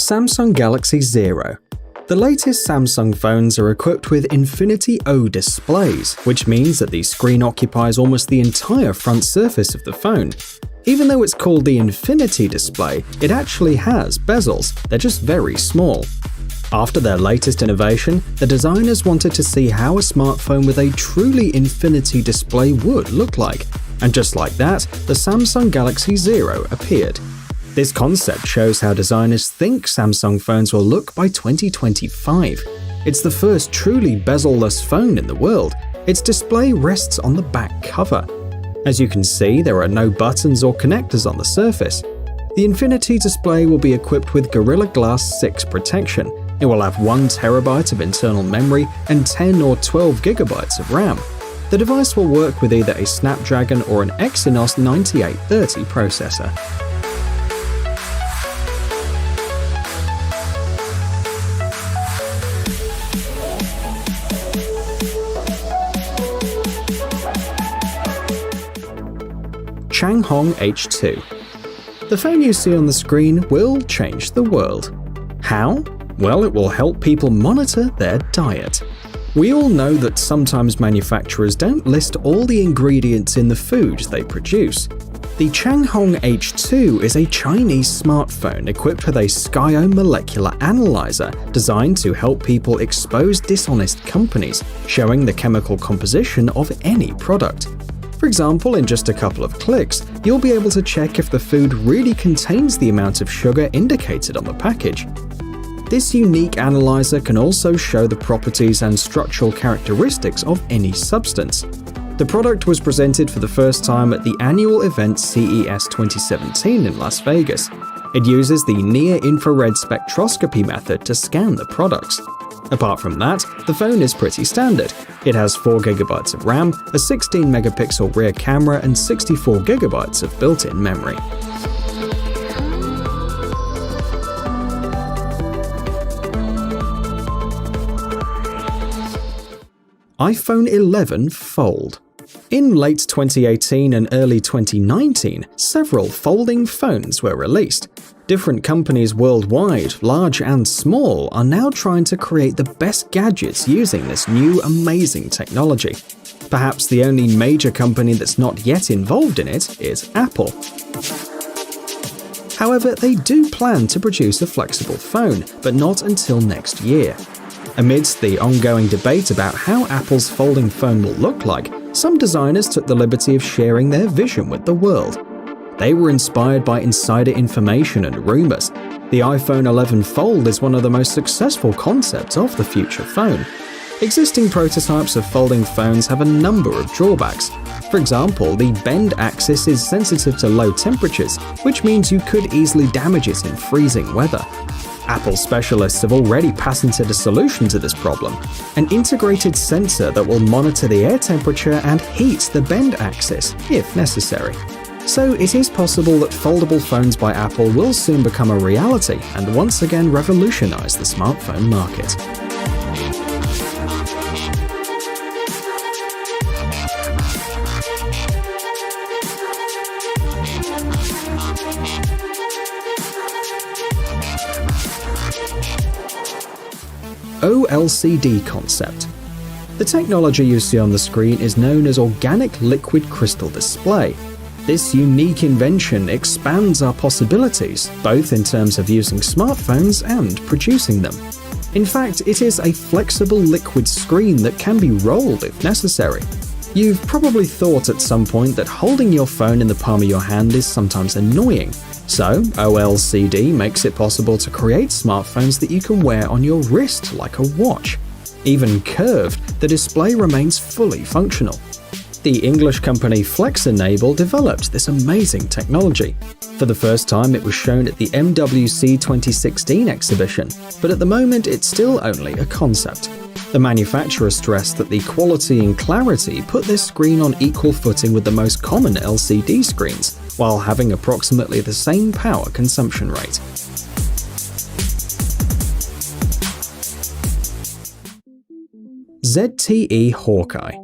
Samsung Galaxy Zero. The latest Samsung phones are equipped with Infinity O displays, which means that the screen occupies almost the entire front surface of the phone. Even though it's called the Infinity display, it actually has bezels, they're just very small. After their latest innovation, the designers wanted to see how a smartphone with a truly infinity display would look like, and just like that, the Samsung Galaxy Zero appeared. This concept shows how designers think Samsung phones will look by 2025. It's the first truly bezel-less phone in the world. Its display rests on the back cover. As you can see, there are no buttons or connectors on the surface. The Infinity display will be equipped with Gorilla Glass 6 protection. It will have 1 TB of internal memory and 10 or 12 GB of RAM. The device will work with either a Snapdragon or an Exynos 9830 processor. Changhong H2. The phone you see on the screen will change the world. How? Well, it will help people monitor their diet. We all know that sometimes manufacturers don't list all the ingredients in the food they produce. The Changhong H2 is a Chinese smartphone equipped with a Skyo molecular analyzer designed to help people expose dishonest companies, showing the chemical composition of any product. For example, in just a couple of clicks, you'll be able to check if the food really contains the amount of sugar indicated on the package. This unique analyzer can also show the properties and structural characteristics of any substance. The product was presented for the first time at the annual event CES 2017 in Las Vegas. It uses the near-infrared spectroscopy method to scan the products. Apart from that, the phone is pretty standard. It has 4 GB of RAM, a 16-megapixel rear camera, and 64 GB of built-in memory. iPhone 11 Fold. In late 2018 and early 2019, several folding phones were released. Different companies worldwide, large and small, are now trying to create the best gadgets using this new amazing technology. Perhaps the only major company that's not yet involved in it is Apple. However, they do plan to produce a flexible phone, but not until next year. Amidst the ongoing debate about how Apple's folding phone will look like, some designers took the liberty of sharing their vision with the world. They were inspired by insider information and rumors. The iPhone 11 Fold is one of the most successful concepts of the future phone. Existing prototypes of folding phones have a number of drawbacks. For example, the bend axis is sensitive to low temperatures, which means you could easily damage it in freezing weather. Apple specialists have already patented a solution to this problem, an integrated sensor that will monitor the air temperature and heat the bend axis, if necessary. So it is possible that foldable phones by Apple will soon become a reality and once again revolutionize the smartphone market. OLCD concept. The technology you see on the screen is known as Organic Liquid Crystal Display. This unique invention expands our possibilities, both in terms of using smartphones and producing them. In fact, it is a flexible liquid screen that can be rolled if necessary. You've probably thought at some point that holding your phone in the palm of your hand is sometimes annoying. So, OLCD makes it possible to create smartphones that you can wear on your wrist like a watch. Even curved, the display remains fully functional. The English company FlexEnable developed this amazing technology. For the first time, it was shown at the MWC 2016 exhibition, but at the moment it's still only a concept. The manufacturer stressed that the quality and clarity put this screen on equal footing with the most common LCD screens, while having approximately the same power consumption rate. ZTE Hawkeye.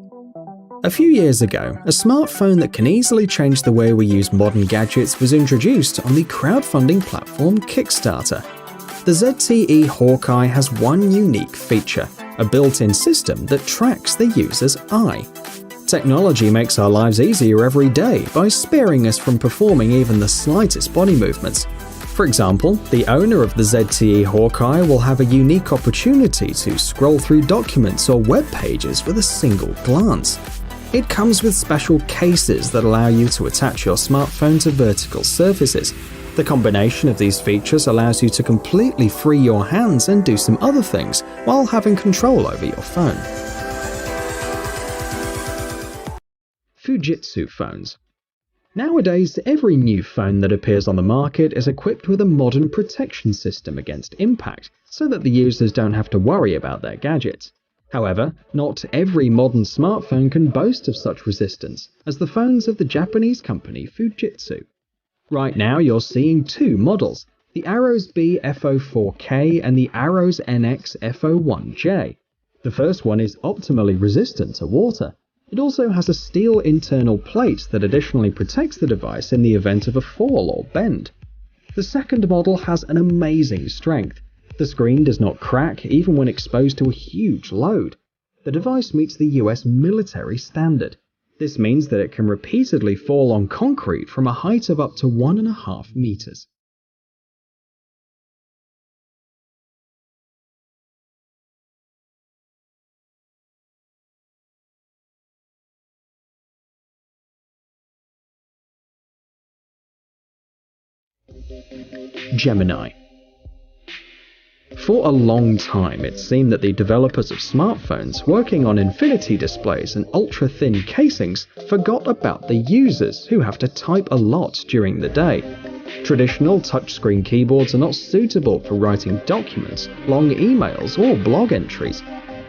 A few years ago, a smartphone that can easily change the way we use modern gadgets was introduced on the crowdfunding platform Kickstarter. The ZTE Hawkeye has one unique feature, a built-in system that tracks the user's eye. Technology makes our lives easier every day by sparing us from performing even the slightest body movements. For example, the owner of the ZTE Hawkeye will have a unique opportunity to scroll through documents or web pages with a single glance. It comes with special cases that allow you to attach your smartphone to vertical surfaces. The combination of these features allows you to completely free your hands and do some other things while having control over your phone. Fujitsu phones. Nowadays, every new phone that appears on the market is equipped with a modern protection system against impact, so that the users don't have to worry about their gadgets. However, not every modern smartphone can boast of such resistance, as the phones of the Japanese company Fujitsu. Right now you're seeing two models, the Aros B FO4K and the Aros NX FO1J. The first one is optimally resistant to water. It also has a steel internal plate that additionally protects the device in the event of a fall or bend. The second model has an amazing strength. The screen does not crack even when exposed to a huge load. The device meets the US military standard. This means that it can repeatedly fall on concrete from a height of up to 1.5 meters. Gemini. For a long time, it seemed that the developers of smartphones working on infinity displays and ultra-thin casings forgot about the users who have to type a lot during the day. Traditional touchscreen keyboards are not suitable for writing documents, long emails, or blog entries.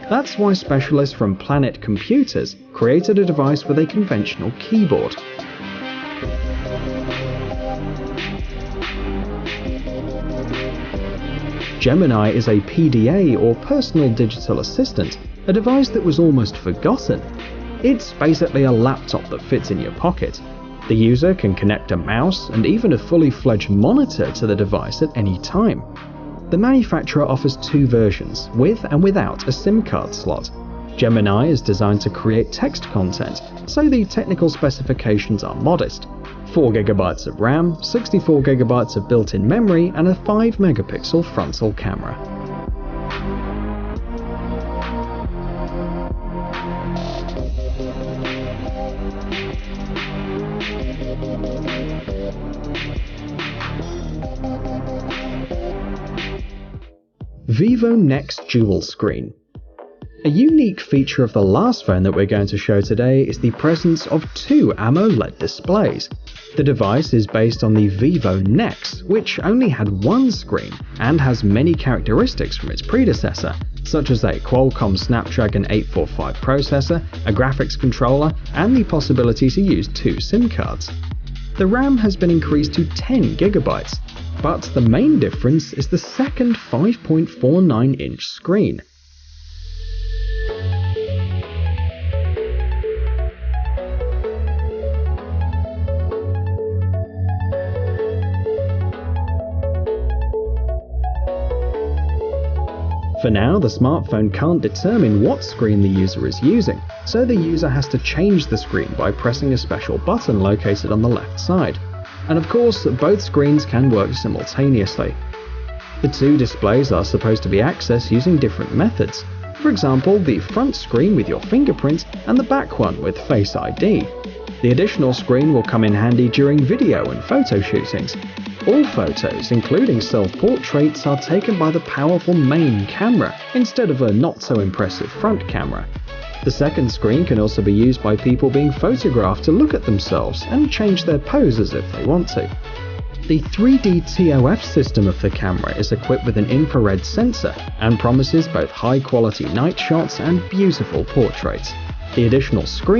That's why specialists from Planet Computers created a device with a conventional keyboard. Gemini is a PDA or personal digital assistant, a device that was almost forgotten. It's basically a laptop that fits in your pocket. The user can connect a mouse and even a fully fledged monitor to the device at any time. The manufacturer offers two versions, with and without a SIM card slot. Gemini is designed to create text content, so the technical specifications are modest. 4GB of RAM, 64GB of built-in memory, and a 5-megapixel frontal camera. Vivo Nex Dual Screen. A unique feature of the last phone that we're going to show today is the presence of two AMOLED displays. The device is based on the Vivo Nex, which only had one screen and has many characteristics from its predecessor, such as a Qualcomm Snapdragon 845 processor, a graphics controller, and the possibility to use two SIM cards. The RAM has been increased to 10GB, but the main difference is the second 5.49-inch screen. For now, the smartphone can't determine what screen the user is using, so the user has to change the screen by pressing a special button located on the left side. And of course, both screens can work simultaneously. The two displays are supposed to be accessed using different methods. For example, the front screen with your fingerprint and the back one with Face ID. The additional screen will come in handy during video and photo shootings. All photos, including self-portraits, are taken by the powerful main camera instead of a not-so-impressive front camera. The second screen can also be used by people being photographed to look at themselves and change their poses if they want to. The 3D TOF system of the camera is equipped with an infrared sensor and promises both high-quality night shots and beautiful portraits. The additional screen